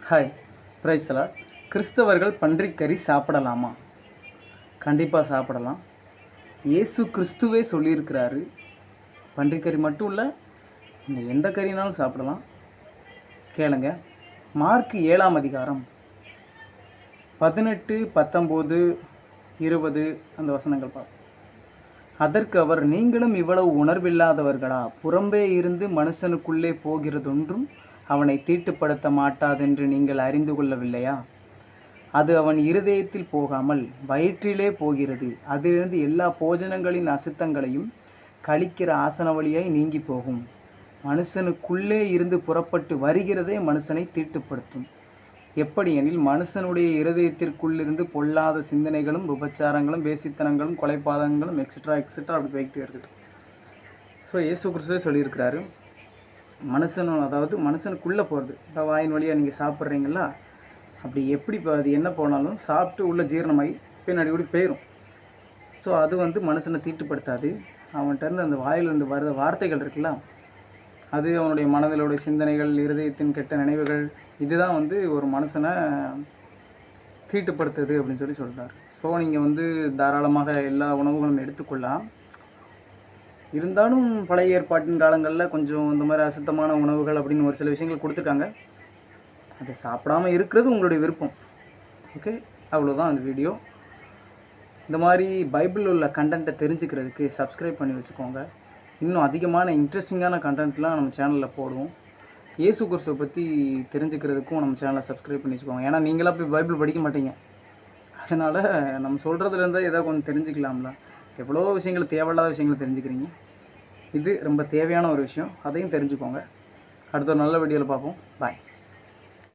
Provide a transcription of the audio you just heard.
Hi, praise the Lord. கிறிஸ்தவர்கள் பன்றிக்கறி சாப்பிடலாமா? கண்டிப்பாக சாப்பிடலாம். இயேசு கிறிஸ்துவே சொல்லியிருக்கிறாரு. பன்றிக்கறி மட்டும் இல்லை, இந்த எந்த கறினாலும் சாப்பிடலாம். கேளுங்க. மார்க் 7ஆம் அதிகாரம் 18, 19, 20 அந்த வசனங்கள் பார்ப்போம். அதற்கு அவர், நீங்களும் இவ்வளவு உணர்வில்லாதவர்களா? புறம்பே இருந்து மனுஷனுக்குள்ளே போகிறதொன்றும் அவனை தீட்டுப்படுத்த மாட்டாதென்று நீங்கள் அறிந்து கொள்ளவில்லையா? அது அவன் இருதயத்தில் போகாமல் வயிற்றிலே போகிறது. அதிலிருந்து எல்லா போஜனங்களின் அசுத்தங்களையும் கழிக்கிற ஆசன வழியாய் நீங்கி போகும். மனுஷனுக்குள்ளே இருந்து புறப்பட்டு வருகிறதே மனுஷனை தீட்டுப்படுத்தும். எப்படியெனில், மனுஷனுடைய இருதயத்திற்குள்ளிருந்து பொல்லாத சிந்தனைகளும், விபச்சாரங்களும், வேசித்தனங்களும், கொலைபாதகங்களும் எக்ஸெட்ரா அப்படி போய்கிட்டே இருக்குது. ஸோ இயேசு கிறிஸ்துவே சொல்லியிருக்கிறாரு, மனுஷனுக்குள்ளே போகிறது. இப்போ வாயின் வழியாக நீங்கள் சாப்பிட்றீங்களா, அப்படி எப்படி இப்போ அது என்ன போனாலும் சாப்பிட்டு உள்ள ஜீரணமாகி பின்னாடி கூட போயிடும். ஸோ அது மனுஷனை தீட்டுப்படுத்தாது. அவன்கிட்ட அந்த வாயிலிருந்து வர்ற வார்த்தைகள் இருக்குல்ல, அது அவனுடைய மனதிலுடைய சிந்தனைகள், இருதயத்தின் கெட்ட நினைவுகள், இதுதான் ஒரு மனுஷனை தீட்டுப்படுத்துது அப்படின்னு சொல்கிறார். ஸோ நீங்கள் தாராளமாக எல்லா உணவுகளும் எடுத்துக்கொள்ளலாம். இருந்தாலும் பழைய ஏற்பாட்டின் காலங்களில் கொஞ்சம் இந்த மாதிரி அசுத்தமான உணவுகள் அப்படின்னு ஒரு சில விஷயங்கள் கொடுத்துருக்காங்க. அதை சாப்பிடாமல் இருக்கிறது உங்களுடைய விருப்பம். ஓகே, அவ்வளோதான் அந்த வீடியோ. இந்த மாதிரி பைபிளில் உள்ள கண்டென்ட்டை தெரிஞ்சுக்கிறதுக்கு சப்ஸ்கிரைப் பண்ணி வச்சுக்கோங்க. இன்னும் அதிகமான இன்ட்ரெஸ்டிங்கான கண்டென்ட்லாம் நம்ம சேனலில் போடுவோம். இயேசு கிறிஸ்துவை பற்றி தெரிஞ்சுக்கிறதுக்கும் நம்ம சேனலை சப்ஸ்கிரைப் பண்ணி வச்சுக்கோங்க. ஏன்னா நீங்களாம் போய் பைபிள் படிக்க மாட்டீங்க. அதனால் நம்ம சொல்கிறதுலேருந்தே ஏதாவது கொஞ்சம் தெரிஞ்சுக்கலாம்ல. எவ்வளோ விஷயங்கள், தேவையில்லாத விஷயங்களை தெரிஞ்சுக்கிறீங்க. இது ரொம்ப தேவையான ஒரு விஷயம். அதையும் தெரிஞ்சுக்கோங்க. அடுத்த ஒரு நல்ல வீடியோவில் பார்ப்போம். பாய்.